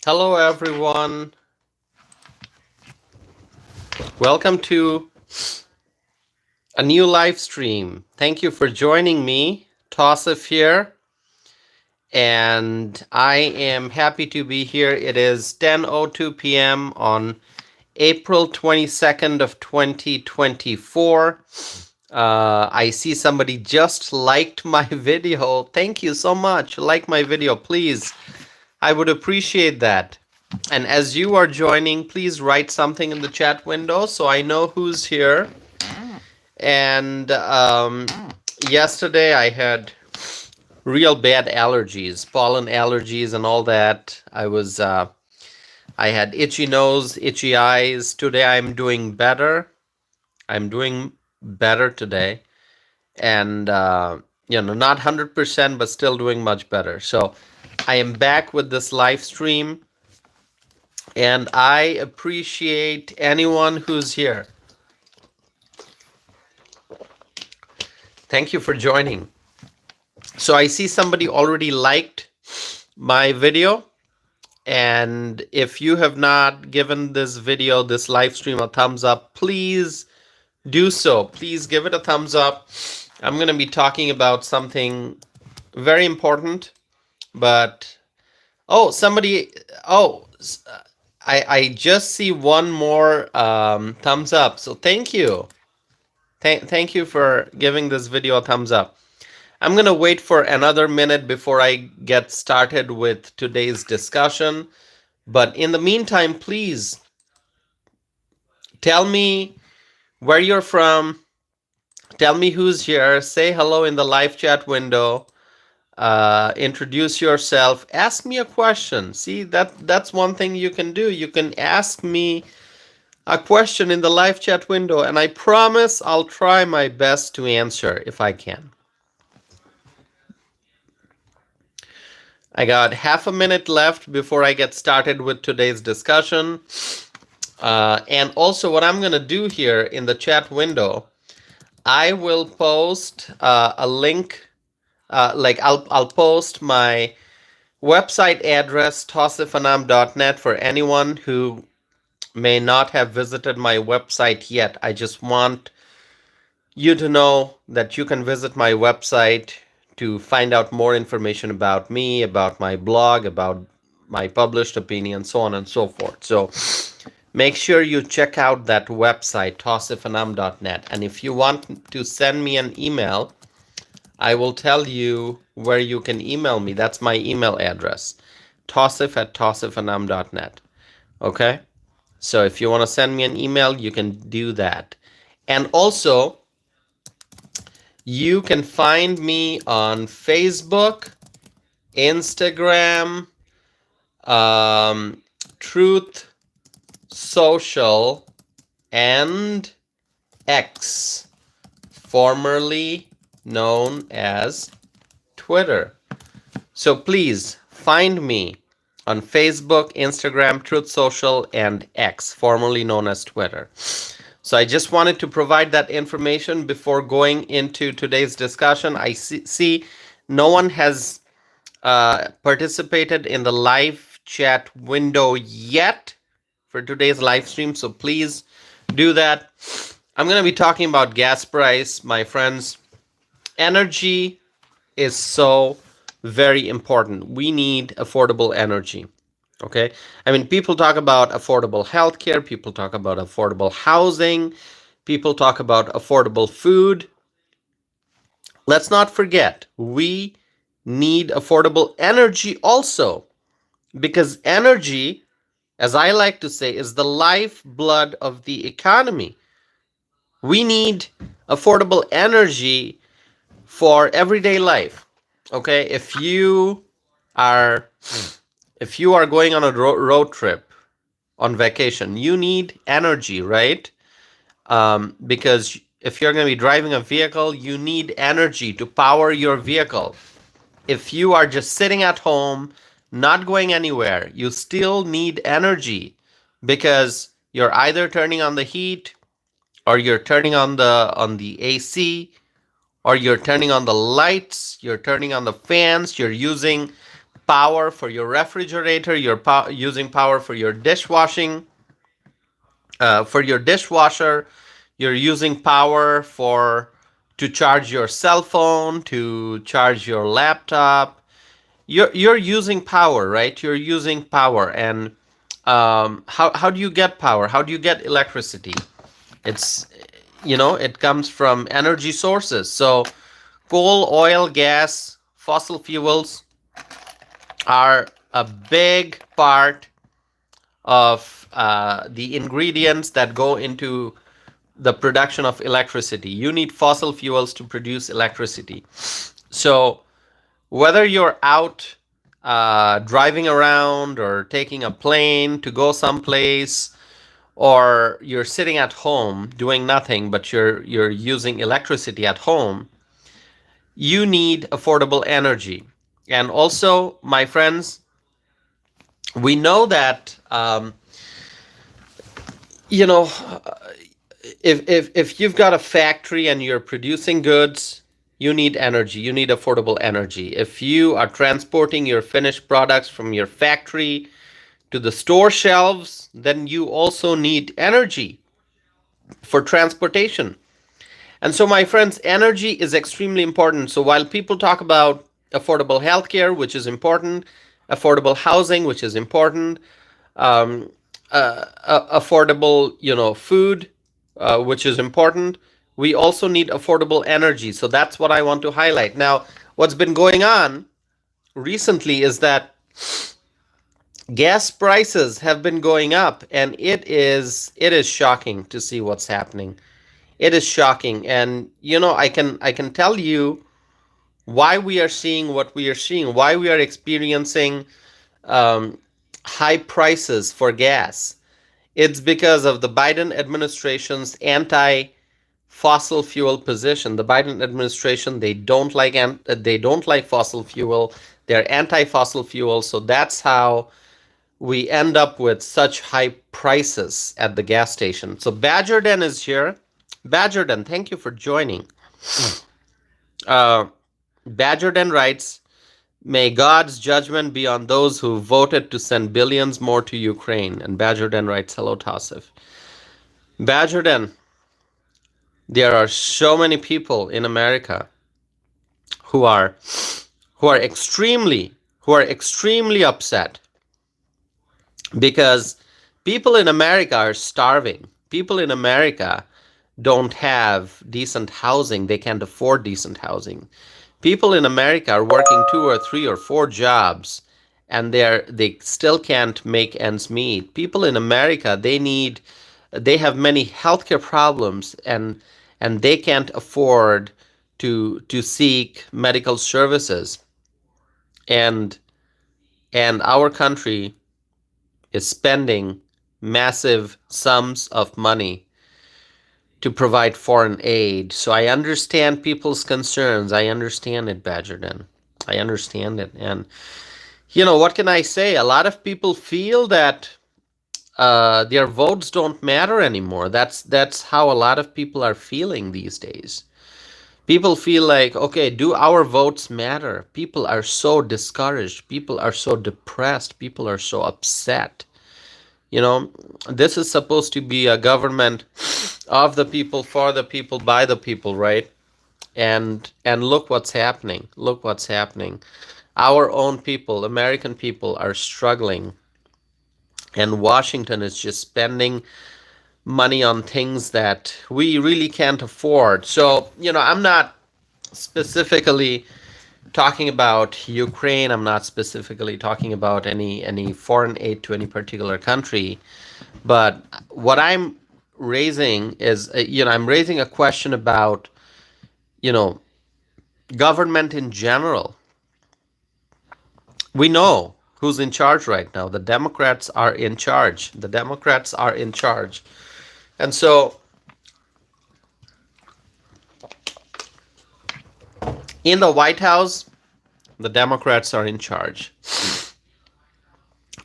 Hello, everyone. Welcome to a new live stream. Thank you for joining me. Tausif here, and I am happy to be here. It is 10:02 p.m. on April 22nd of 2024. I see somebody just liked my video. Thank you so much. Like my video, please. I would appreciate that. And as you are joining, please write something in the chat window so I know who's here. And yesterday I had real bad allergies, pollen allergies and all that. I had itchy nose, itchy eyes. Today I'm doing better. I'm doing better today. And, not 100%, but still doing much better. So I am back with this live stream. And I appreciate anyone who's here. Thank you for joining. So I see somebody already liked my video. And if you have not given this video, this live stream, a thumbs up, please do so. Please give it a thumbs up. I'm going to be talking about something very important. But, I just see one more thumbs up. So thank you. Thank you for giving this video a thumbs up. I'm going to wait for another minute before I get started with today's discussion. But in the meantime, please tell me where you're from. Tell me who's here. Say hello in the live chat window. Introduce yourself. Ask me a question. See, that's one thing you can do. You can ask me a question in the live chat window, and I promise I'll try my best to answer if I can. I got half a minute left before I get started with today's discussion. And also what I'm going to do here in the chat window, I will post a link, I'll post my website address, tausifanam.net, for anyone who may not have visited my website yet. I just want you to know that you can visit my website to find out more information about me, about my blog, about my published opinion, so on and so forth. So make sure you check out that website, tausifanam.net. And if you want to send me an email, I will tell you where you can email me. That's my email address, tausif@tausifanam.net. Okay? So if you want to send me an email, you can do that. And also, you can find me on Facebook, Instagram, Truth Social, and X, formerly known as Twitter. So please find me on Facebook, Instagram, Truth Social, and X, formerly known as Twitter. So I just wanted to provide that information before going into today's discussion. I see no one has participated in the live chat window yet for today's live stream, so please do that. I'm going to be talking about gas price, my friends. Energy is so very important. We need affordable energy. Okay. I mean, people talk about affordable healthcare. People talk about affordable housing. People talk about affordable food. Let's not forget, we need affordable energy also, because energy, as I like to say, is the lifeblood of the economy. We need affordable energy for everyday life. Okay, if you are going on a road trip, on vacation, you need energy, right? Because if you're going to be driving a vehicle, you need energy to power your vehicle. If you are just sitting at home, not going anywhere, you still need energy, because you're either turning on the heat, or you're turning on the AC, or you're turning on the lights, you're turning on the fans, you're using power for your refrigerator, you're using power for your dishwashing, for your dishwasher, you're using power for to charge your cell phone, to charge your laptop. You're using power, right? You're using power, and how do you get power? How do you get electricity? It's it comes from energy sources. So coal, oil, gas, fossil fuels are a big part of the ingredients that go into the production of electricity. You need fossil fuels to produce electricity. So whether you're out driving around or taking a plane to go someplace, or you're sitting at home doing nothing but you're using electricity at home, you need affordable energy. And also, my friends, we know that you know if you've got a factory and you're producing goods, you need energy. You need affordable energy. If you are transporting your finished products from your factory to the store shelves, then you also need energy for transportation. And so, my friends, energy is extremely important. So while people talk about affordable healthcare, which is important, affordable housing, which is important, um, affordable, food, which is important, we also need affordable energy. So that's what I want to highlight. Now, what's been going on recently is that gas prices have been going up, and it is shocking to see what's happening. It is shocking, and I can tell you why we are seeing what we are seeing, why we are experiencing um, high prices for gas. It's because of the Biden administration's anti-fossil fuel position. The Biden administration, they don't like fossil fuel. They're anti-fossil fuel, so that's how we end up with such high prices at the gas station. So Badgerden is here. Badgerden, thank you for joining. Uh, Badgerden writes, "May God's judgment be on those who voted to send billions more to Ukraine." And Badgerden writes, "Hello, Tassif." Badgerden, there are so many people in America who are extremely upset because people in America are starving. People in America don't have decent housing. They can't afford decent housing. People in America are working 2 or 3 or 4 jobs, and they still can't make ends meet. People in America, they have many healthcare problems, and they can't afford to seek medical services. And our country is spending massive sums of money to provide foreign aid. So I understand people's concerns. I understand it, Badgerden. I understand it. And, what can I say? A lot of people feel that their votes don't matter anymore. That's how a lot of people are feeling these days. People feel like, okay, do our votes matter? People are so discouraged. People are so depressed. People are so upset. This is supposed to be a government of the people, for the people, by the people, right? And look what's happening. Look what's happening. Our own people, American people, are struggling, and Washington is just spending money on things that we really can't afford. So, I'm not specifically talking about Ukraine. I'm not specifically talking about any foreign aid to any particular country. But what I'm raising is, I'm raising a question about, government in general. We know who's in charge right now. The Democrats are in charge. The Democrats are in charge. And so, in the White House, the Democrats are in charge.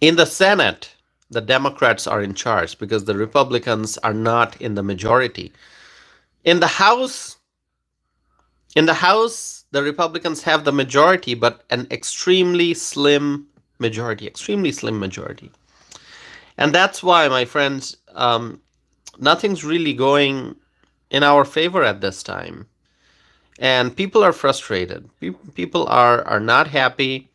In the Senate, the Democrats are in charge because the Republicans are not in the majority. In the House, the Republicans have the majority, but an extremely slim majority, extremely slim majority. And that's why, my friends, nothing's really going in our favor at this time. And people are frustrated. People are not happy.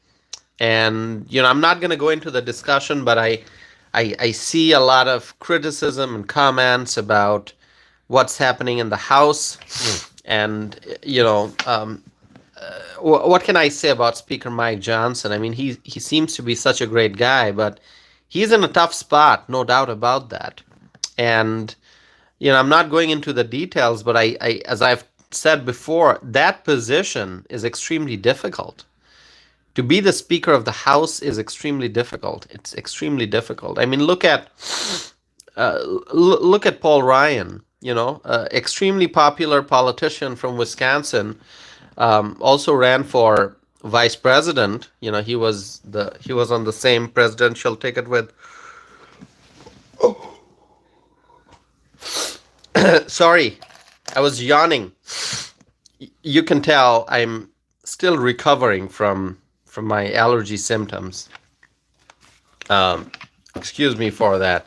And, I'm not going to go into the discussion, but I see a lot of criticism and comments about what's happening in the House. And, what can I say about Speaker Mike Johnson? I mean, he seems to be such a great guy, but he's in a tough spot, no doubt about that. And, I'm not going into the details, but I as I've said before, that position is extremely difficult. To be the Speaker of the House is extremely difficult. It's extremely difficult. I mean, look at Paul Ryan. Extremely popular politician from Wisconsin. Also ran for vice president. He was on the same presidential ticket with. Sorry, I was yawning. You can tell I'm still recovering from my allergy symptoms. Excuse me for that.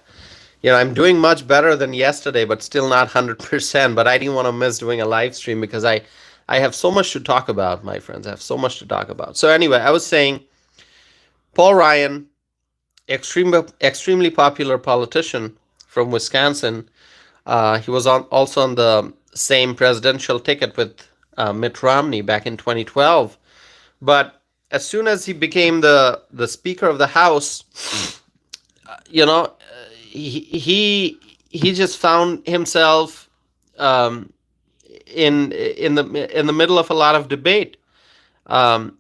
I'm doing much better than yesterday, but still not 100%. But I didn't want to miss doing a live stream because I have so much to talk about, my friends. I have so much to talk about. So anyway, I was saying, Paul Ryan, extremely popular politician from Wisconsin. He was also on the same presidential ticket with Mitt Romney back in 2012. But as soon as he became the Speaker of the House, he just found himself in the middle of a lot of debate. And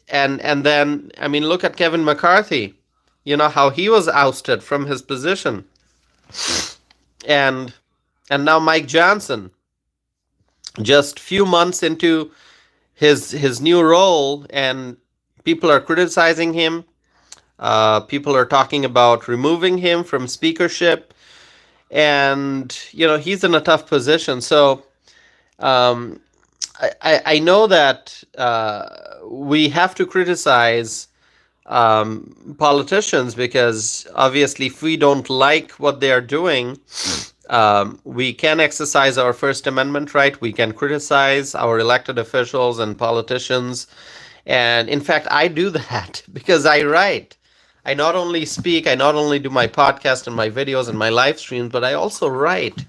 then, I mean, look at Kevin McCarthy. How he was ousted from his position. And now Mike Johnson, just few months into his new role, and people are criticizing him. People are talking about removing him from speakership, and he's in a tough position. So I know that we have to criticize politicians, because obviously if we don't like what they are doing, we can exercise our First Amendment right. We can criticize our elected officials and politicians. And in fact, I do that because I write. I not only speak, I not only do my podcast and my videos and my live streams, but I also write.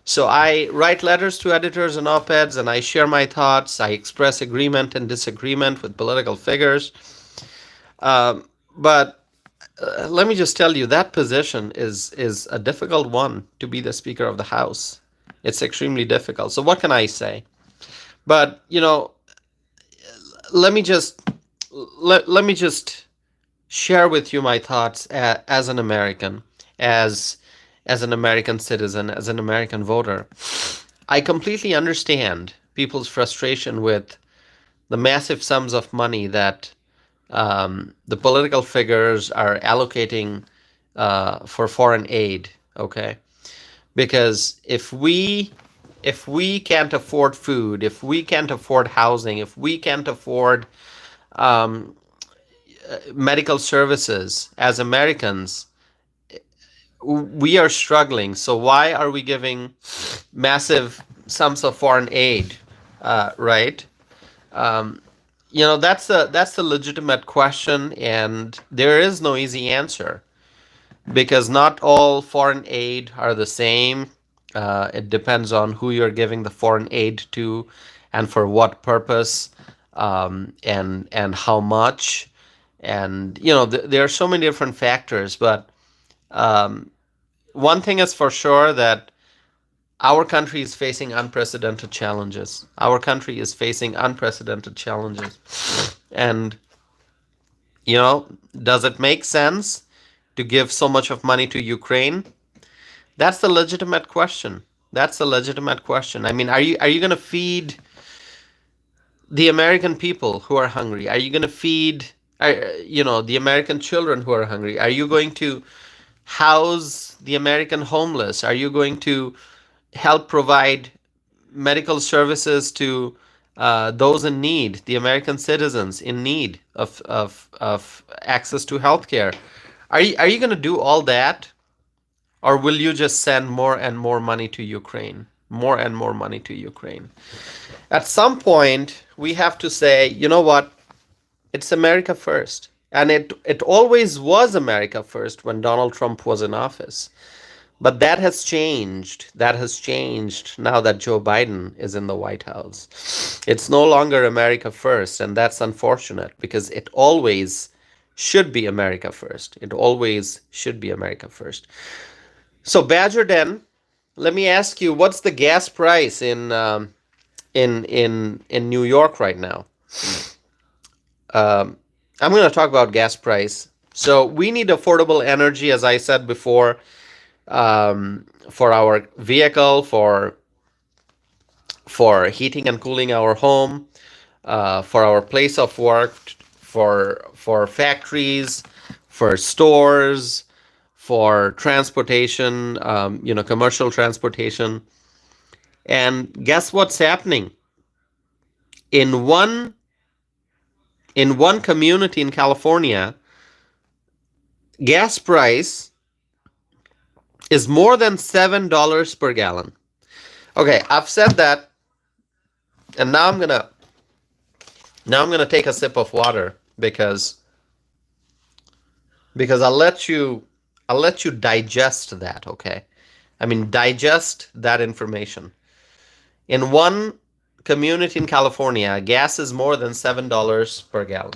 So I write letters to editors and op-eds, and I share my thoughts. I express agreement and disagreement with political figures. But let me just tell you, that position is a difficult one, to be the Speaker of the House. It's extremely difficult. So what can I say? But let me just share with you my thoughts as an American, as an American citizen, as an American voter. I completely understand people's frustration with the massive sums of money that the political figures are allocating for foreign aid. Okay, because if we can't afford food, if we can't afford housing, if we can't afford medical services as Americans, we are struggling. So why are we giving massive sums of foreign aid, right? That's a legitimate question, and there is no easy answer, because not all foreign aid are the same. It depends on who you're giving the foreign aid to, and for what purpose, and how much. And there are so many different factors, but one thing is for sure, that our country is facing unprecedented challenges. Our country is facing unprecedented challenges. And, does it make sense to give so much of money to Ukraine? That's the legitimate question. That's the legitimate question. I mean, are you going to feed the American people who are hungry? Are you going to feed the American children who are hungry? Are you going to house the American homeless? Are you going to help provide medical services to those in need, the American citizens in need of access to healthcare. Are you going to do all that, or will you just send more and more money to Ukraine? More and more money to Ukraine. At some point, we have to say, you know what? It's America first. And it always was America first when Donald Trump was in office. But that has changed. That has changed now that Joe Biden is in the White House. It's no longer America first, and that's unfortunate because it always should be America first. It always should be America first. So Badger Den, let me ask you, what's the gas price in New York right now? I'm going to talk about gas price. So we need affordable energy, as I said before, for our vehicle, for heating and cooling our home, for our place of work, for factories, for stores, for transportation, commercial transportation. And guess what's happening? In one community in California, gas price is more than $7 per gallon. Okay, I've said that, and now I'm gonna take a sip of water because I'll let you digest that. Okay, I mean digest that information. In one community in California, gas is more than $7 per gallon.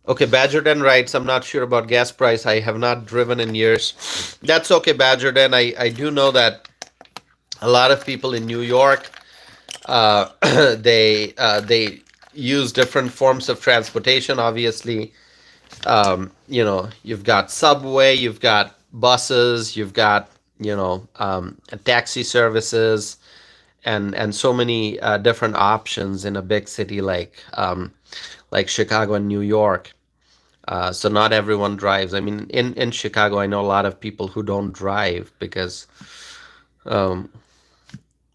Okay, Badger Den writes, I'm not sure about gas price. I have not driven in years. That's okay, Badger Den. I do know that a lot of people in New York, they use different forms of transportation. Obviously, you've got subway, you've got buses, you've got taxi services, and so many different options in a big city like Chicago and New York. So not everyone drives. I mean, in Chicago, I know a lot of people who don't drive because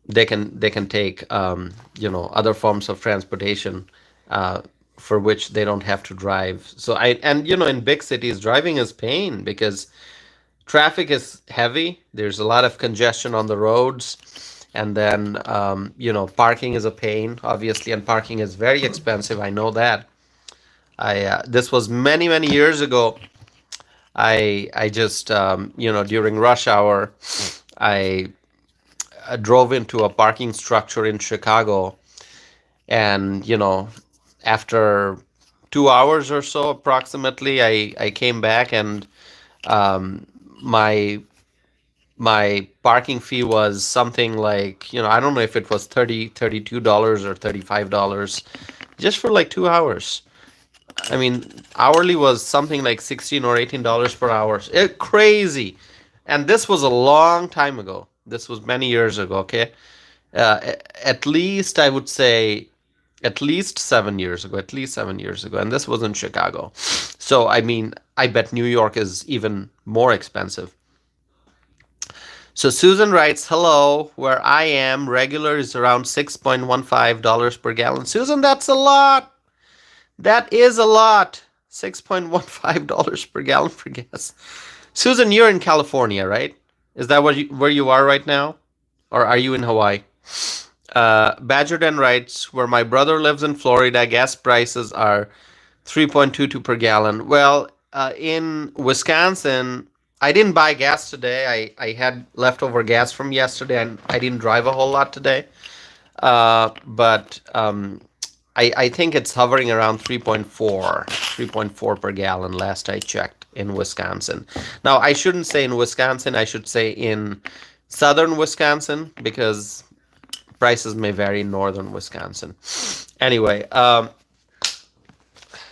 they can take other forms of transportation for which they don't have to drive. So in big cities, driving is pain because traffic is heavy. There's a lot of congestion on the roads, and then parking is a pain, obviously, and parking is very expensive. I know that. This was many years ago. I just during rush hour, I drove into a parking structure in Chicago, and after 2 hours or so approximately, I came back, and my parking fee was something like, I don't know if it was $32 or $35 just for like 2 hours. I mean, hourly was something like $16 or $18 per hour. Crazy. And this was a long time ago. This was many years ago, okay? At least, I would say, at least 7 years ago. And this was in Chicago. So, I mean, I bet New York is even more expensive. So Susan writes, hello, where I am, regular is around $6.15 per gallon. Susan, that's a lot. That is a lot. $6.15 per gallon for gas. Susan, you're in California, right? Is that where you are right now? Or are you in Hawaii? Badger Den writes, where my brother lives in Florida, gas prices are $3.22 per gallon. Well, in Wisconsin, I didn't buy gas today. I had leftover gas from yesterday, and I didn't drive a whole lot today. But I think it's hovering around 3.4 per gallon last I checked in Wisconsin. Now, I shouldn't say in Wisconsin. I should say in southern Wisconsin because prices may vary in northern Wisconsin. Anyway,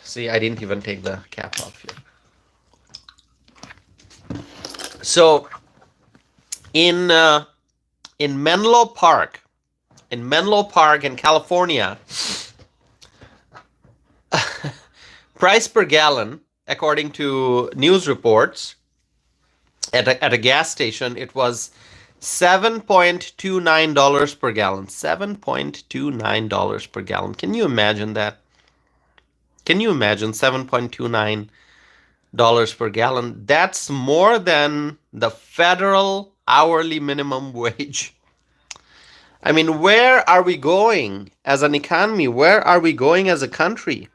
see, I didn't even take the cap off here. So, in Menlo Park, in California, price per gallon, according to news reports, at a gas station, it was $7.29 per gallon. $7.29 per gallon. Can you imagine that? Can you imagine $7.29 per gallon? That's more than the federal hourly minimum wage. I mean, where are we going as an economy? Where are we going as a country?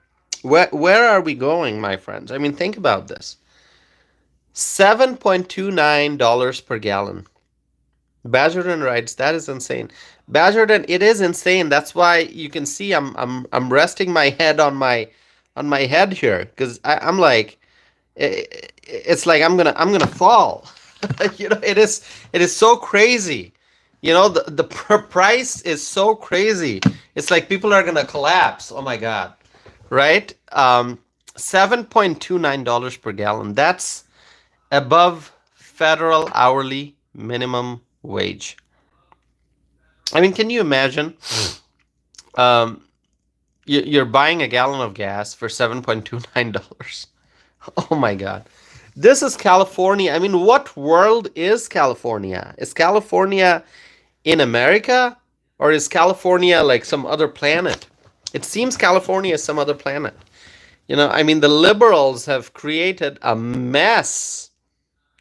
Where are we going, my friends? I mean, think about this. $7.29 per gallon. Badgerton writes, that is insane. Badgerton, it is insane. That's why you can see I'm resting my head on my head here because I'm like it's like I'm gonna fall. It is so crazy. The price is so crazy. It's like people are gonna collapse. Oh my god, right? $7.29 per gallon. That's above federal hourly minimum wage. I mean, can you imagine? Um, you're buying a gallon of gas for $7.29. Oh my God. This is California. I mean, what world is California? Is California in America or is California like some other planet? It seems California is some other planet. I mean, the liberals have created a mess.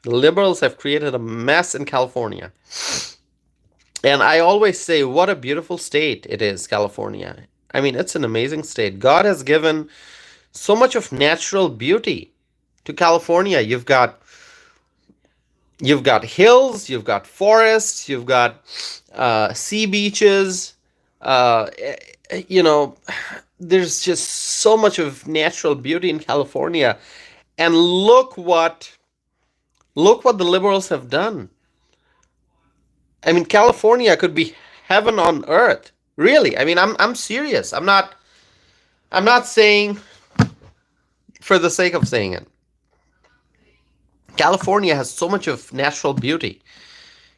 The liberals have created a mess in California. And I always say, what a beautiful state it is, California. I mean, it's an amazing state. God has given so much of natural beauty to California. You've got hills, you've got forests, you've got sea beaches. There's just so much of natural beauty in California. And look what the liberals have done. I mean, California could be heaven on earth. Really. I mean, I'm serious. I'm not saying for the sake of saying it. California has so much of natural beauty.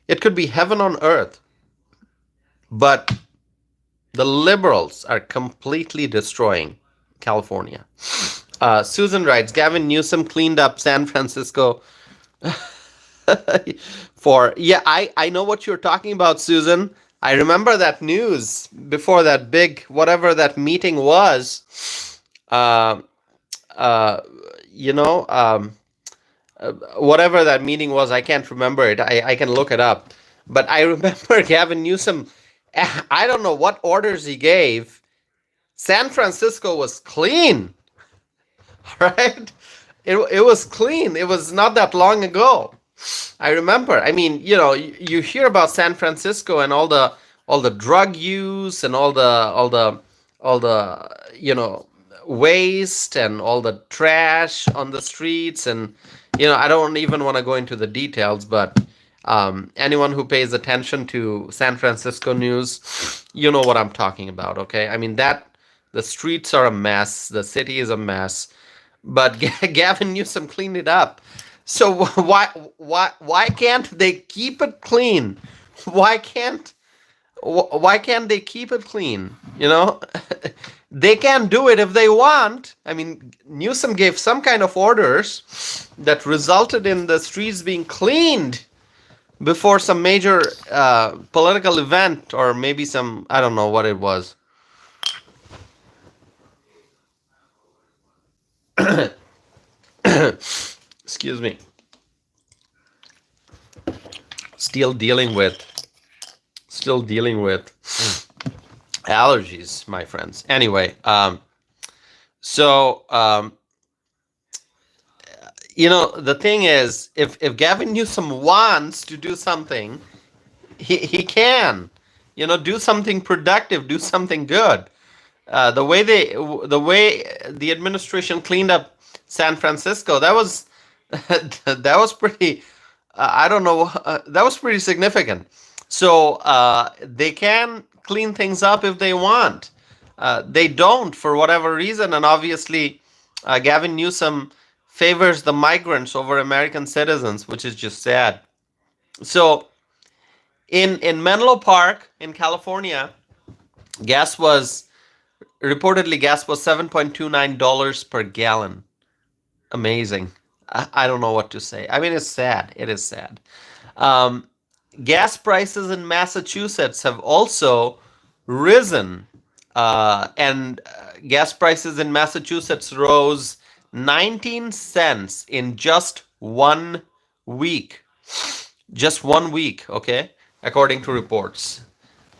It could be heaven on earth. But the liberals are completely destroying California. Susan writes, Gavin Newsom cleaned up San Francisco I know what you're talking about, Susan. I remember that news before that big whatever that meeting was. Whatever that meeting was, I can't remember it. I can look it up. But I remember Gavin Newsom, I don't know what orders he gave. San Francisco was clean, right? It was clean. It was not that long ago. I remember. I mean, you hear about San Francisco and all the drug use and all the waste and all the trash on the streets, and I don't even want to go into the details, but anyone who pays attention to San Francisco news, you know what I'm talking about, okay? I mean, the streets are a mess, the city is a mess, but Gavin Newsom cleaned it up. So why can't they keep it clean? Why can't they keep it clean? They can do it if they want. I mean, Newsom gave some kind of orders that resulted in the streets being cleaned before some major political event, or maybe I don't know what it was. Excuse me. Still dealing with allergies, my friends. Anyway, the thing is, if Gavin Newsom wants to do something, he can, do something productive, do something good. The way the administration cleaned up San Francisco, that was pretty. I don't know. That was pretty significant. So they can clean things up if they want. They don't for whatever reason, and obviously, Gavin Newsom favors the migrants over American citizens, which is just sad. So, in Menlo Park in California, gas was $7.29 per gallon. Amazing. I don't know what to say. I mean, it's sad. It is sad. gas prices in Massachusetts have also risen, and gas prices in Massachusetts rose 19 cents in just 1 week. Just 1 week, okay, according to reports.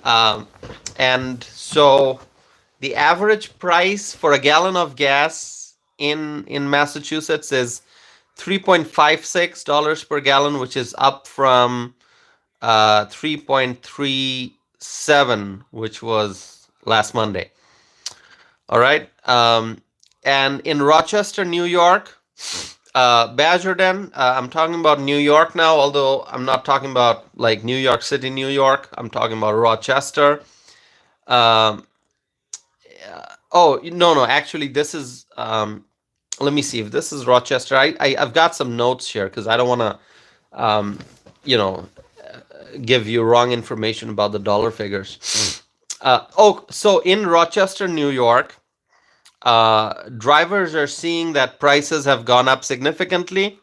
Um, and so the average price for a gallon of gas in Massachusetts is $3.56 per gallon, which is up from 3.37, which was last Monday. All right. And in Rochester, New York, Badgerden, I'm talking about New York now, although I'm not talking about like New York City, New York. I'm talking about Rochester. Um, oh, no, actually, this is, let me see if this is Rochester. I've got some notes here because I don't want to, you know, give you wrong information about the dollar figures. So in Rochester, New York, drivers are seeing that prices have gone up significantly.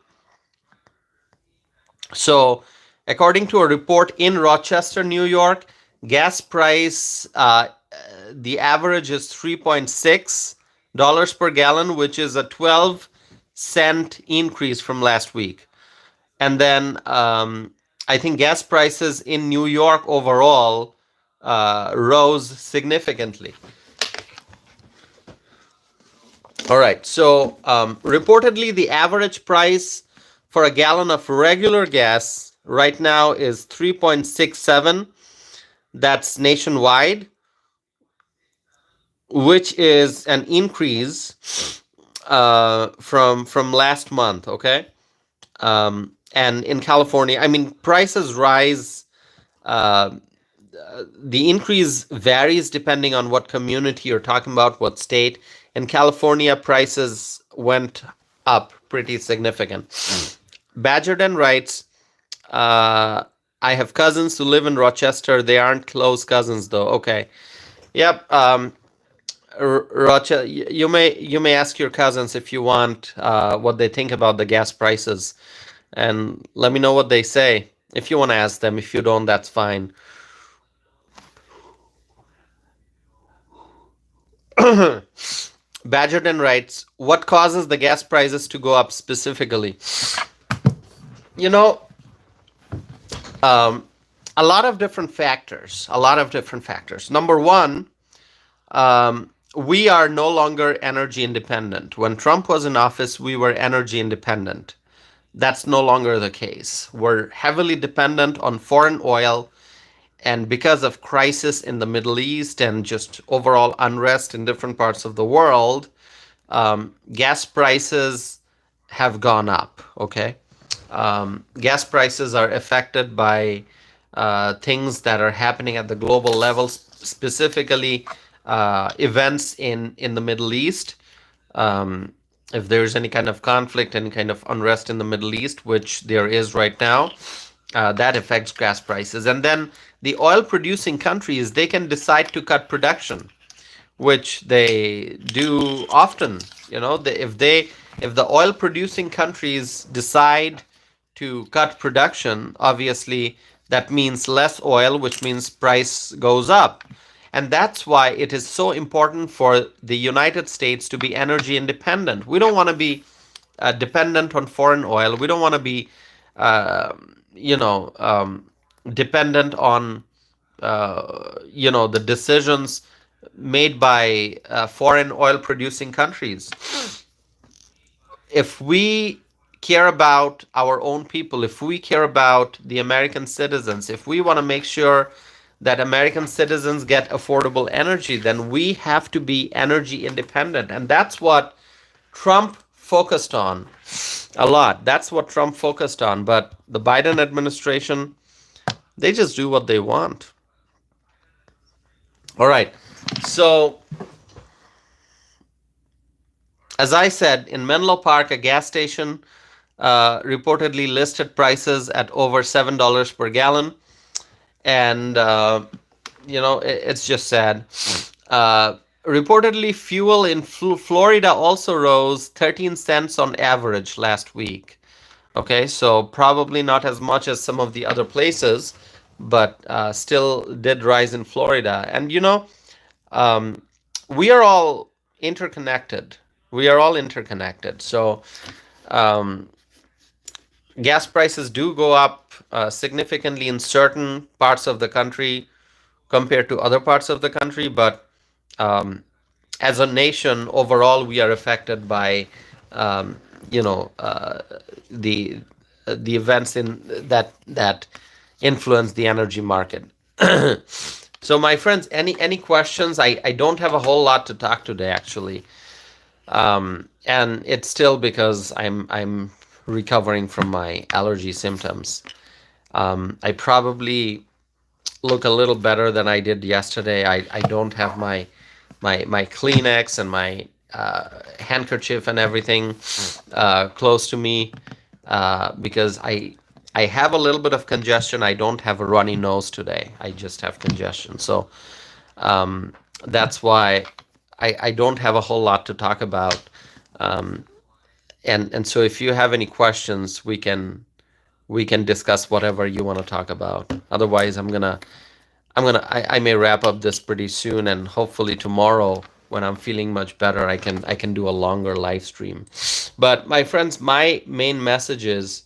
So, according to a report in Rochester, New York, gas price, the average is $3.6 per gallon, which is a 12-cent increase from last week. And then I think gas prices in New York overall rose significantly. All right. So reportedly, the average price for a gallon of regular gas right now is 3.67. That's nationwide, which is an increase from last month. Okay. And in California, I mean, prices rise. The increase varies depending on what community you're talking about, what state. In California, prices went up pretty significant. Badgerden writes, I have cousins who live in Rochester. They aren't close cousins, though. Okay. Yep. Rochester, you may ask your cousins if you want what they think about the gas prices, and let me know what they say. If you want to ask them, if you don't, that's fine. Badgerden writes, what causes the gas prices to go up specifically? You know, a lot of different factors. Number one, we are no longer energy independent. When Trump was in office, we were energy independent. That's no longer the case. We're heavily dependent on foreign oil, and because of crisis in the Middle East and just overall unrest in different parts of the world, gas prices have gone up. Okay, gas prices are affected by things that are happening at the global level, specifically events in the Middle East. If there's any kind of conflict, any kind of unrest in the Middle East, which there is right now, that affects gas prices. And then the oil producing countries, they can decide to cut production, which they do often. You know, if the oil producing countries decide to cut production, obviously that means less oil, which means price goes up. And that's why it is so important for the United States to be energy independent. We don't want to be dependent on foreign oil. We don't want to be, dependent on, the decisions made by foreign oil producing countries. If we care about our own people, if we care about the American citizens, if we want to make sure that American citizens get affordable energy, then we have to be energy independent. And that's what Trump focused on a lot. That's what Trump focused on. But the Biden administration, they just do what they want. All right. So, as I said, in Menlo Park, a gas station reportedly listed prices at over $7 per gallon. And, it's just sad. Reportedly, fuel in Florida also rose 13 cents on average last week. Okay, so probably not as much as some of the other places, but still did rise in Florida. And um, we are all interconnected. We are all interconnected. So um, gas prices do go up significantly in certain parts of the country compared to other parts of the country, but um, as a nation overall, we are affected by um, you know the the events in that influence the energy market. So, my friends, any questions? I don't have a whole lot to talk today, actually, and it's still because I'm recovering from my allergy symptoms. I probably look a little better than I did yesterday. I don't have my Kleenex and my handkerchief and everything close to me because I have a little bit of congestion. I don't have a runny nose today. I just have congestion. So um, that's why I don't have a whole lot to talk about. Um, and so if you have any questions, we can discuss whatever you want to talk about. Otherwise, I may wrap up this pretty soon, and hopefully tomorrow, when I'm feeling much better, I can do a longer live stream. But my friends, my main message is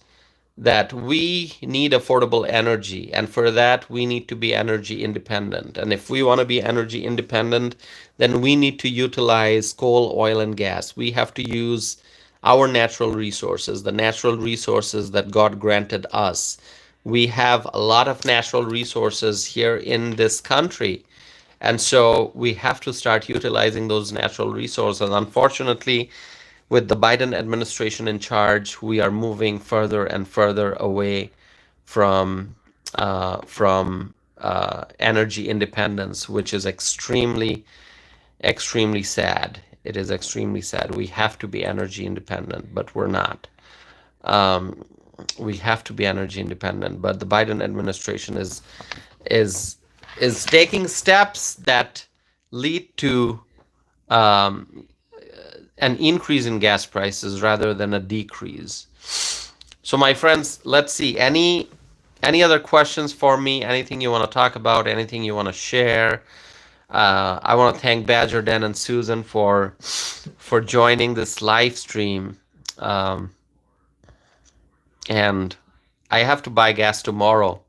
that we need affordable energy, and for that we need to be energy independent. And if we want to be energy independent, then we need to utilize coal, oil, and gas. We have to use our natural resources, the natural resources that God granted us. We have a lot of natural resources here in this country, and so we have to start utilizing those natural resources. Unfortunately, with the Biden administration in charge, we are moving further and further away from energy independence, which is extremely sad. It is extremely sad. We have to be energy independent, but we're not. Um, we have to be energy independent, but the Biden administration is is taking steps that lead to um, an increase in gas prices rather than a decrease. So, my friends, let's see. Any other questions for me? Anything you want to talk about? Anything you want to share? I want to thank Badger Dan and Susan for joining this live stream. Um, and I have to buy gas tomorrow.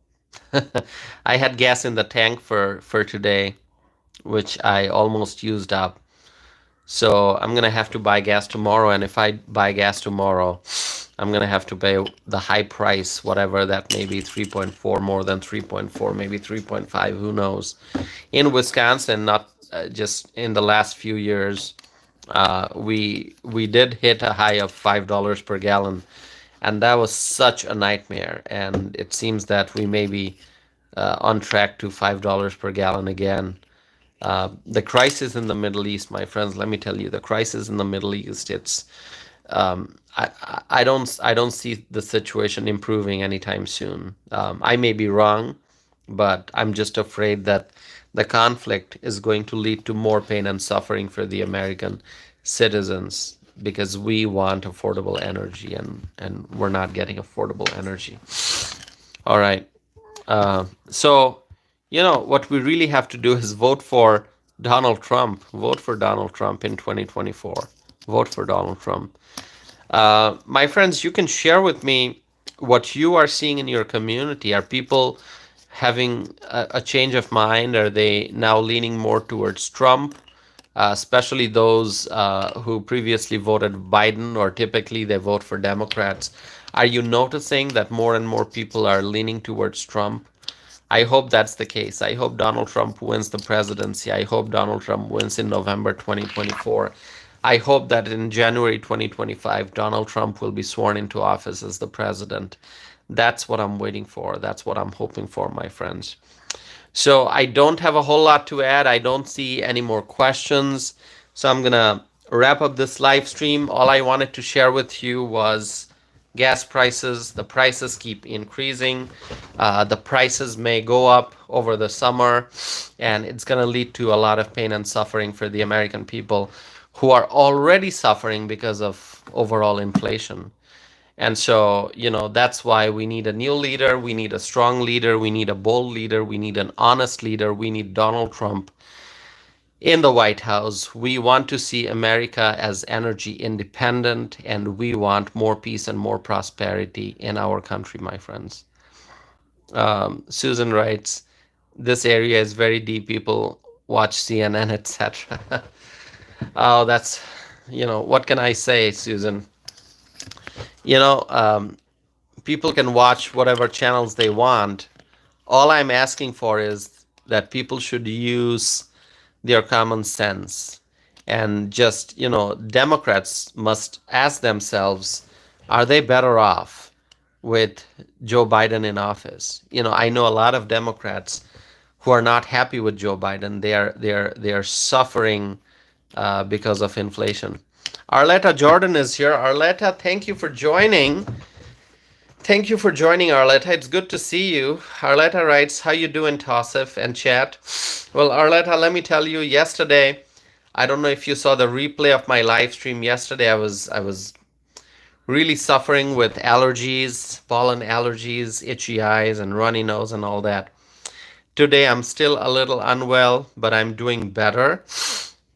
I had gas in the tank for today, which I almost used up. So I'm gonna have to buy gas tomorrow, and if I buy gas tomorrow, I'm gonna have to pay the high price, whatever that may be, 3.4, more than 3.4, maybe 3.5, who knows. In Wisconsin, not just in the last few years, we did hit a high of $5 per gallon, and that was such a nightmare. And it seems that we may be on track to $5 per gallon again. The crisis in the Middle East, my friends, let me tell you, the crisis in the Middle East, it's I don't see the situation improving anytime soon. I may be wrong, but I'm just afraid that the conflict is going to lead to more pain and suffering for the American citizens because we want affordable energy, and we're not getting affordable energy. All right. So, what we really have to do is vote for Donald Trump. Vote for Donald Trump in 2024. Vote for Donald Trump. My friends, you can share with me what you are seeing in your community. Are people having a change of mind? Are they now leaning more towards Trump? Especially those who previously voted Biden, or typically they vote for Democrats. Are you noticing that more and more people are leaning towards Trump? I hope that's the case. I hope Donald Trump wins the presidency. I hope Donald Trump wins in November 2024. I hope that in January 2025, Donald Trump will be sworn into office as the president. That's what I'm waiting for. That's what I'm hoping for, my friends. So I don't have a whole lot to add. I don't see any more questions. So I'm going to wrap up this live stream. All I wanted to share with you was gas prices. The prices keep increasing. The prices may go up over the summer, and it's going to lead to a lot of pain and suffering for the American people who are already suffering because of overall inflation. And so, that's why we need a new leader. We need a strong leader. We need a bold leader. We need an honest leader. We need Donald Trump in the White House. We want to see America as energy independent, and we want more peace and more prosperity in our country, my friends. Susan writes, this area is very deep. People watch CNN, etc. Oh, what can I say, Susan? You know, people can watch whatever channels they want. All I'm asking for is that people should use their common sense and just, Democrats must ask themselves, are they better off with Joe Biden in office? I know a lot of Democrats who are not happy with Joe Biden. They are suffering because of inflation. Arletta Jordan is here. Arletta, thank you for joining. Thank you for joining, Arletta. It's good to see you. Arletta writes, how you doing, Tassif and chat? Well, Arletta, let me tell you, yesterday, I don't know if you saw the replay of my live stream yesterday. I was really suffering with allergies, pollen allergies, itchy eyes, and runny nose and all that. Today, I'm still a little unwell, but I'm doing better.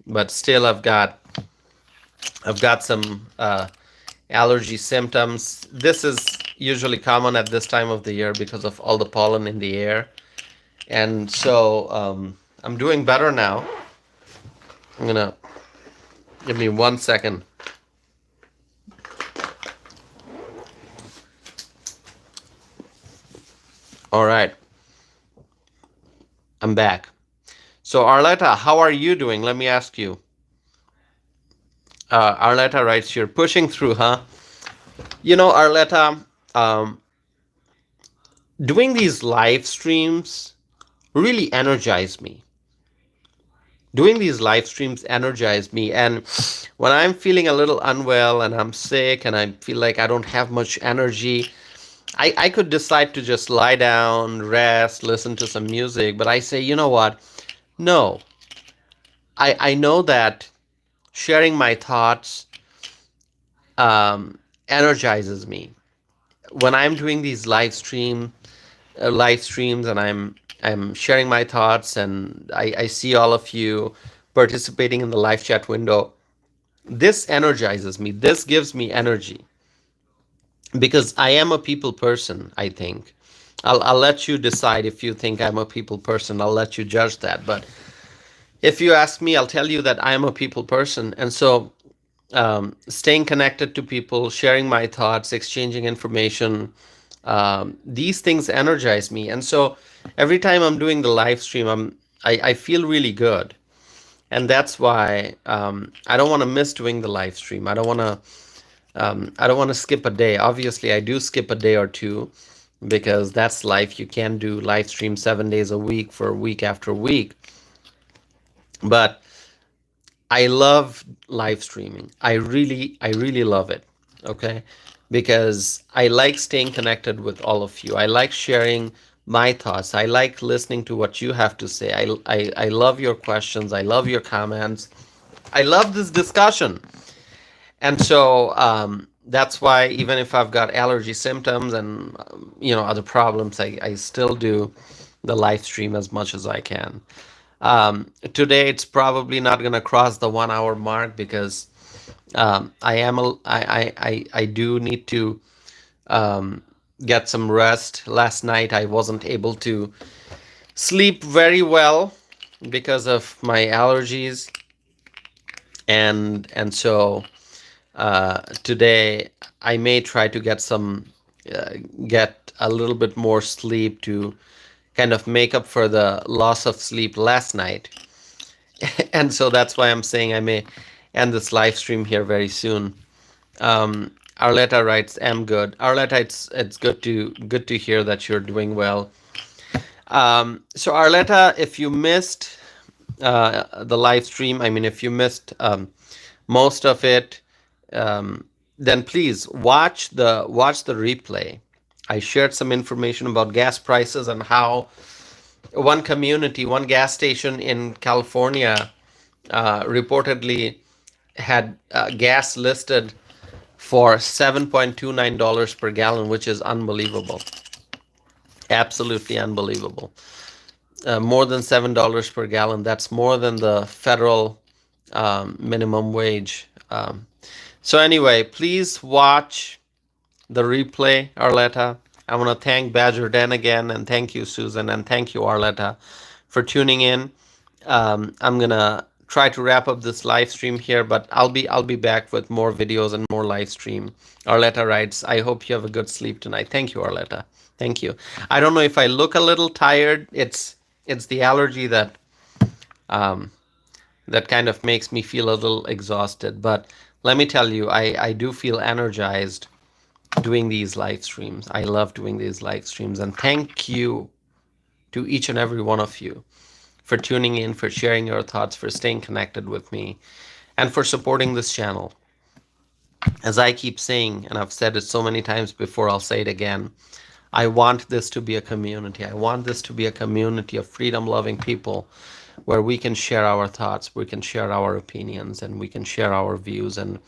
But still, I've got some allergy symptoms. This is usually common at this time of the year because of all the pollen in the air. And so I'm doing better now. I'm gonna give me 1 second. All right. I'm back. So Arletta, how are you doing? Let me ask you. Arletta writes, you're pushing through, huh? Arletta, doing these live streams really energize me. Doing these live streams energize me. And when I'm feeling a little unwell and I'm sick and I feel like I don't have much energy, I could decide to just lie down, rest, listen to some music. But I say, you know what? No. I know that sharing my thoughts energizes me. When I'm doing these live streams and I'm sharing my thoughts and I see all of you participating in the live chat window, this energizes me. This gives me energy because I am a people person, I think. I'll let you decide if you think I'm a people person. I'll let you judge that. But if you ask me, I'll tell you that I am a people person. And so staying connected to people, sharing my thoughts, exchanging information, these things energize me. And so every time I'm doing the live stream, I feel really good. And that's why I don't want to miss doing the live stream. I don't want to skip a day. Obviously, I do skip a day or two because that's life. You can't do live stream 7 days a week for week after week. But I love live streaming. I really love it. Okay, because I like staying connected with all of you. I like sharing my thoughts. I like listening to what you have to say. I love your questions. I love your comments. I love this discussion. And so that's why even if I've got allergy symptoms and other problems, I still do the live stream as much as I can. Today it's probably not going to cross the 1 hour mark because I do need to get some rest. Last night I wasn't able to sleep very well because of my allergies, and so today I may try to get a little bit more sleep to kind of make up for the loss of sleep last night. And so that's why I'm saying I may end this live stream here very soon. Arletta writes, "I'm good." Arletta, it's good to hear that you're doing well. So Arletta, if you missed the live stream, if you missed most of it, then please watch the replay. I shared some information about gas prices and how one gas station in California reportedly had gas listed for $7.29 per gallon, which is unbelievable. Absolutely unbelievable. More than $7 per gallon. That's more than the federal minimum wage. So anyway, please watch the replay, Arletta. I want to thank Badger Den again, and thank you, Susan, and thank you, Arletta, for tuning in. I'm gonna try to wrap up this live stream here, but I'll be back with more videos and more live stream. Arletta writes, I hope you have a good sleep tonight. Thank you, Arletta. Thank you. I don't know if I look a little tired. It's the allergy that that kind of makes me feel a little exhausted. But let me tell you, I do feel energized doing these live streams. I love doing these live streams, and thank you to each and every one of you for tuning in, for sharing your thoughts, for staying connected with me, and for supporting this channel. As I keep saying, and I've said it so many times before, I'll say it again, I want this to be a community. I want this to be a community of freedom-loving people where we can share our thoughts, we can share our opinions, and we can share our views, and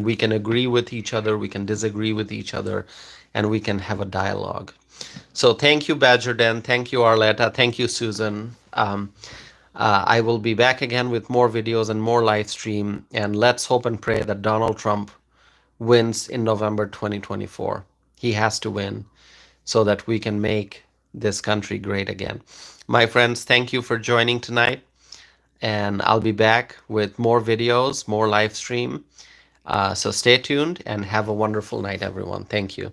we can agree with each other, we can disagree with each other, and we can have a dialogue. So thank you, Badger Den. Thank you, Arletta. Thank you, Susan. I will be back again with more videos and more live stream. And let's hope and pray that Donald Trump wins in November 2024. He has to win so that we can make this country great again. My friends, thank you for joining tonight. And I'll be back with more videos, more live stream. So stay tuned and have a wonderful night, everyone. Thank you.